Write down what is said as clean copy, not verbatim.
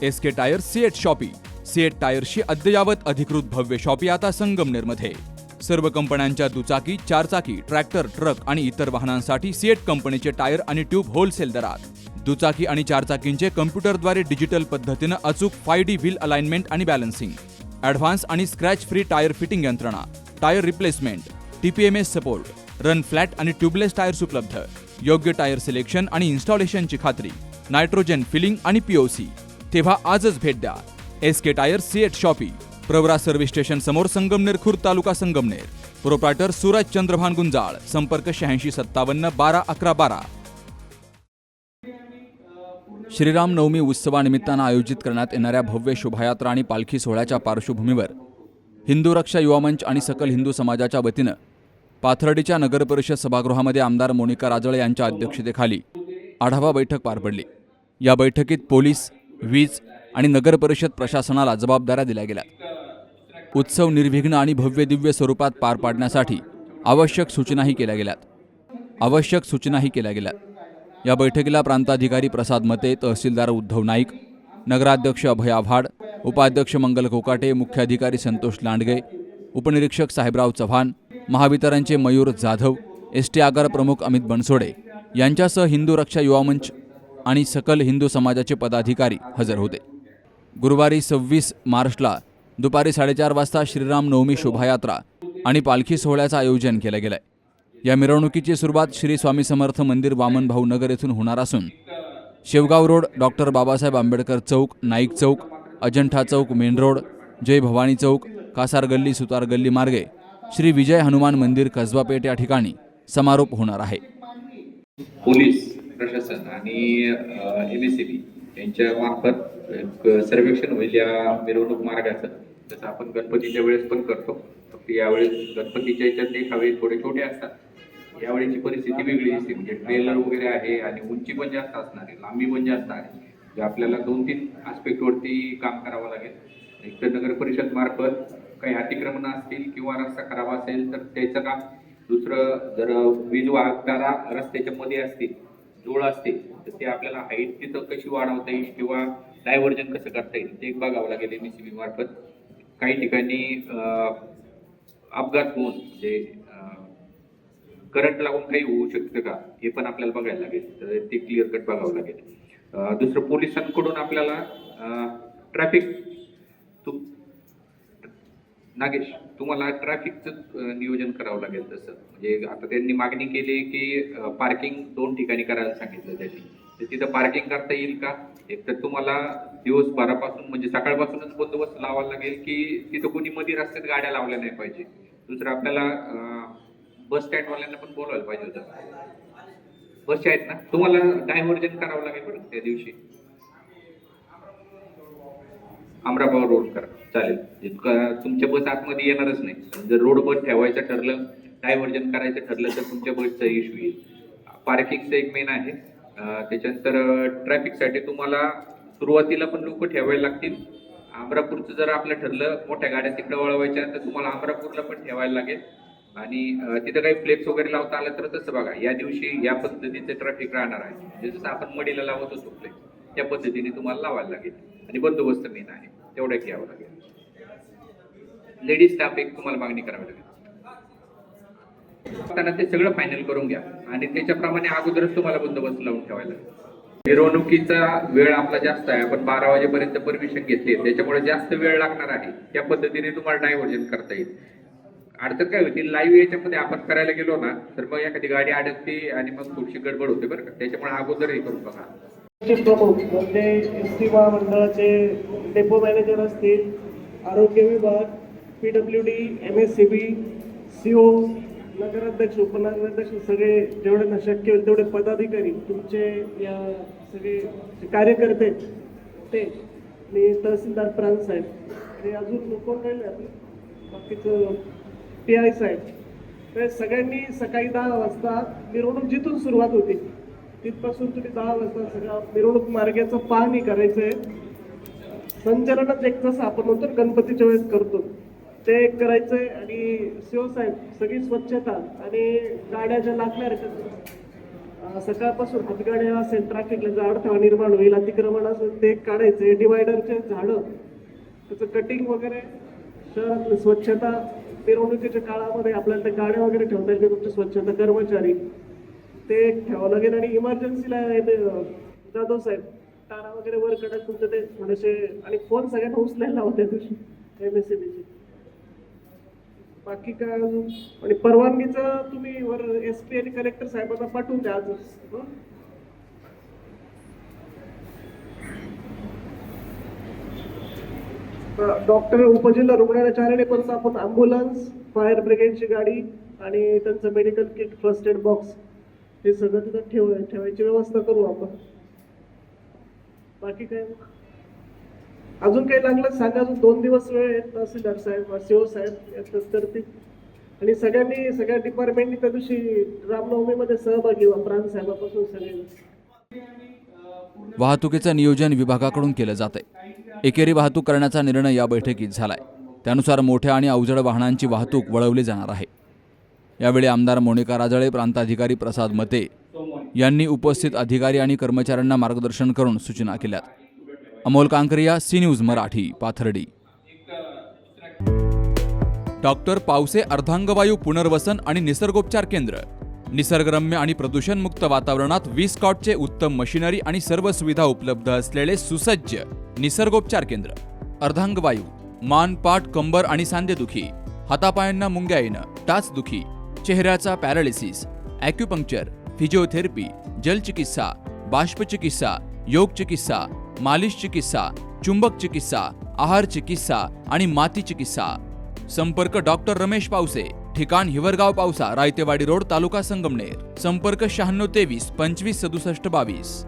SK tyre CEAT shoppe. CEAT टायर्सची अद्ययावत अधिकृत भव्य शॉपी आता संगमनेरमध्ये. सर्व कंपन्यांच्या दुचाकी, चारचाकी, ट्रॅक्टर, ट्रक आणि इतर वाहनांसाठी सिएट कंपनीचे टायर आणि ट्यूब होलसेल दरात. दुचाकी आणि चारचाकींचे कम्प्युटरद्वारे डिजिटल पद्धतीनं अचूक 5D व्हील अलाइनमेंट आणि बॅलन्सिंग, ॲडव्हान्स आणि स्क्रॅच फ्री टायर फिटिंग यंत्रणा, tyre replacement, TPMS support, run flat आणि ट्यूबलेस टायर्स उपलब्ध. योग्य टायर सिलेक्शन आणि इन्स्टॉलेशनची खात्री, नायट्रोजन फिलिंग आणि POC. तेव्हा आजच भेट द्या. SK tyre CEAT shoppe, Pravara service station समोर, संगमनेर खुर्द, तालुका संगमनेर. प्रोप्रायटर सूरज चंद्रभान गुंजाळ. संपर्क 8657 12 11 12. श्रीराम नवमी उत्सवानिमित्तानं आयोजित करण्यात येणाऱ्या भव्य शोभायात्रा आणि पालखी सोहळ्याच्या पार्श्वभूमीवर हिंदू रक्षा युवा मंच आणि सकल हिंदू समाजाच्या वतीनं पाथर्डीच्या नगरपरिषद सभागृहामध्ये आमदार मोनिका राजळे यांच्या अध्यक्षतेखाली आढावा बैठक पार पडली. या बैठकीत पोलीस, वीज आणि नगरपरिषद प्रशासनाला जबाबदाऱ्या दिल्या गेल्या. उत्सव निर्विघ्न आणि भव्य दिव्य स्वरूपात पार पाडण्यासाठी आवश्यक सूचनाही केल्या गेल्या. या बैठकीला प्रांताधिकारी प्रसाद मते, तहसीलदार उद्धव नाईक, नगराध्यक्ष अभय आव्हाड, उपाध्यक्ष मंगल कोकाटे, मुख्याधिकारी संतोष लांडगे, उपनिरीक्षक साहेबराव चव्हाण, महावितरणचे मयूर जाधव, ST आगार प्रमुख अमित बनसोडे यांच्यासह हिंदू रक्षा युवा मंच आणि सकल हिंदू समाजाचे पदाधिकारी हजर होते. गुरुवारी 26 मार्चला दुपारी 4:30 वाजता श्रीराम नवमी शोभायात्रा आणि पालखी सोहळ्याचं आयोजन केलं गेलंय. या मिरवणुकीची सुरुवात श्री स्वामी समर्थ मंदिर, वामनभाऊ नगर येथून होणार असून शेवगाव रोड, डॉक्टर बाबासाहेब आंबेडकर चौक, नाईक चौक, अजंठा चौक, मेन रोड, जय भवानी चौक, कासार गल्ली, सुतार गल्ली मार्गे श्री विजय हनुमान मंदिर, कसबा पेठ या ठिकाणी समारोप होणार आहे. पोलीस प्रशासन आणि MSCB यांच्या मार्फत एक सर्वेक्षण होईल या मिरवणूक मार्गाचं. जसं आपण गणपतीच्या वेळेस पण करतो. फक्त यावेळेस गणपतीच्या याच्यात देखावे थोडे छोटे असतात. यावेळेची परिस्थिती वेगळी असते, म्हणजे ट्रेलर वगैरे आहे आणि उंची पण जास्त असणार आहे, लांबी पण जास्त आहे. जे आपल्याला 2-3 आस्पेक्टवरती काम करावं लागेल. एक तर नगर परिषद मार्फत काही अतिक्रमणं असतील किंवा रस्ता खराब असेल तर त्याचं काम. दुसरं, जर वीज वाहकतारा रस्त्याच्या मध्ये असतील, जोड असतील, तर ते आपल्याला हाईट तिथं कशी वाढवता येईल किंवा डायव्हर्जन कसं करता येईल ते एक बघावं लागेल MSCB मार्फत. काही ठिकाणी अपघात होऊन म्हणजे करंट लागून काही होऊ शकतं का हे पण आपल्याला बघायला लागेल, तर ते क्लिअर कट बघावं लागेल. दुसरं, पोलिसांकडून आपल्याला ट्रॅफिक, नागेश तुम्हाला ट्रॅफिकचं नियोजन करावं लागेल. तसं म्हणजे आता त्यांनी मागणी केली की पार्किंग 2 ठिकाणी करायला सांगितलं त्यांनी, तर तिथं पार्किंग करता येईल का? एक तर तुम्हाला दिवसभरापासून म्हणजे सकाळपासूनच बंदोबस्त लावायला लागेल की तिथं कोणी मध्ये रस्त्यात गाड्या लावल्या नाही पाहिजे. दुसरं, आपल्याला बस स्टँडवाल्यांना पण बोलवायला पाहिजे होतं. बसच्या आहेत ना, तुम्हाला डायव्हर्जन करावं लागेल बरं त्या दिवशी. अमराबाद रोड करा, चालेल. तुमच्या बस आतमध्ये येणारच नाही. जर रोड बंद ठेवायचं ठरलं, डायव्हर्जन करायचं ठरलं तर तुमच्या बसचा इश्यू येईल. पार्किंगचं एक मेन आहे. त्याच्यानंतर ट्रॅफिकसाठी तुम्हाला सुरुवातीला पण लोक ठेवायला लागतील. अमरापूरचं जर आपलं ठरलं मोठ्या गाड्या तिकडे वळवायच्या तर तुम्हाला अमरापूरला पण ठेवायला लागेल. आणि तिथं काही फ्लेक्स वगैरे लावता आलं तर तसं बघा. या दिवशी या पद्धतीचं ट्रॅफिक राहणार आहे. जसं आपण मडीला लावत होतो फ्लेक्स, त्या पद्धतीने तुम्हाला लावायला लागेल. आणि बंदोबस्त मेन आहे, तेवढ्या घ्यावं लागेल. लेडीज स्टाफ एक तुम्हाला मागणी करावी लागेल. त्यांना ते सगळं फायनल करून घ्या आणि त्याच्याप्रमाणे अगोदरच तुम्हाला बंदोबस्त लावून ठेवायला लागेल. मिरवणुकीचा वेळ आपला जास्त आहे. आपण 12 वाजेपर्यंत परमिशन घेतली, त्याच्यामुळे जास्त वेळ लागणार आहे. त्या पद्धतीने तुम्हाला डायव्हर्जन करता येईल. अडचण काय होती, लाईव्ह याच्यामध्ये आपण करायला गेलो ना तर मग एखादी गाडी अडकते आणि मग थोडीशी गडबड होते बरं का. त्याच्यामुळे अगोदर हे करून बघा. प्रमुख म्हणजे ST महामंडळाचे डेपो मॅनेजर असतील, आरोग्य विभाग, PWD, MSCB, CO, नगराध्यक्ष, उपनगराध्यक्ष, सगळे जेवढे शक्य होईल तेवढे पदाधिकारी, तुमचे या सगळे कार्यकर्ते, ते आणि तहसीलदार प्रांत साहेब आणि अजून कोण राहिले आपले बाकीचं PI साहेब, तर सगळ्यांनी सकाळी 10 वाजता मिरवणूक जिथून सुरुवात होती तिथपासून तुम्ही 10 वाजता सगळं मिरवणूक मार्गाचं पाहणी करायचंय. संचलनात एक जसं आपण म्हणतो गणपतीच्या वेळेस करतो ते करायचंय. आणि शिवसाहेब सगळी स्वच्छता आणि गाड्या ज्या लागणार आहेत सकाळपासून हातगाड्या असेल, ट्रॅफिकला जर अडथळा निर्माण होईल, अतिक्रमण असेल ते काढायचे, डिवायडरचे झाडं त्याचं कटिंग वगैरे, शहरातली स्वच्छता, मिरवणुकीच्या काळामध्ये आपल्याला त्या गाड्या वगैरे ठेवता येईल तुमचे स्वच्छता कर्मचारी ते ठेवावं लागेल. आणि इमर्जन्सीला जाधव साहेब तारा वगैरे वर काढायला तुमचे ते थोडेसे, आणि फोन सगळ्यांना उचलायला होत्या दिवशी MSCBचे. बाकी काय अजून, आणि परवानगीचं तुम्ही वर SP आणि कलेक्टर साहेबांना पाठवून द्या आजच. डॉक्टर उपजिल्हा रुग्णालयाच्या आलेले पण आपण ॲम्ब्युलन्स, फायर ब्रिगेडची गाडी आणि त्यांचं medical kit, first aid box हे सगळं तिथं ठेवायची व्यवस्था करू आपण. बाकी काय अजून काही लागलं सांगा. अजून 2 दिवस वेळ आहे. तहसीलदार साहेब, CO साहेब यातच करतील. आणि सगळ्या डिपार्टमेंटनी त्या दिवशी रामनवमीमध्ये सहभागी व्हा, प्रांत साहेबापासून सगळे. वाहतुकीचं नियोजन विभागाकडून केलं जातंय. एकेरी वाहतूक करण्याचा निर्णय या बैठकीत झालाय. त्यानुसार मोठ्या आणि अवजड वाहनांची वाहतूक वळवली जाणार आहे. यावेळी आमदार मोनिका राजळे, प्रांताधिकारी प्रसाद मते यांनी उपस्थित अधिकारी आणि कर्मचाऱ्यांना मार्गदर्शन करून सूचना केल्यात. Amol Kankaria, C news Marathi, Pathardi. Doctor Pawase अर्धांगवायू पुनर्वसन आणि निसर्गोपचार केंद्र. निसर्गरम्य आणि प्रदूषणमुक्त वातावरणात 20 कॉटचे उत्तम मशिनरी आणि सर्व सुविधा उपलब्ध असलेले सुसज्ज निसर्गोपचार केंद्र. अर्धांगवायू, मान, पाठ, कंबर आणि सांधेदुखी, हातापायांना मुंग्या येणं, टाचदुखी, चेहऱ्याचा पॅरालिसिस, ॲक्युपंक्चर, फिजिओथेरपी, जलचिकित्सा, बाष्पचिकित्सा, योग चिकित्सा, मालिश चिकित्सा, चुंबक चिकित्सा, आहार चिकित्सा आणि माती चिकित्सा. संपर्क डॉक्टर रमेश पावसे, ठिकाण हिवरगाव पावसा, रायतेवाडी रोड, तालुका संगमनेर. संपर्क 96 23 25 67 22.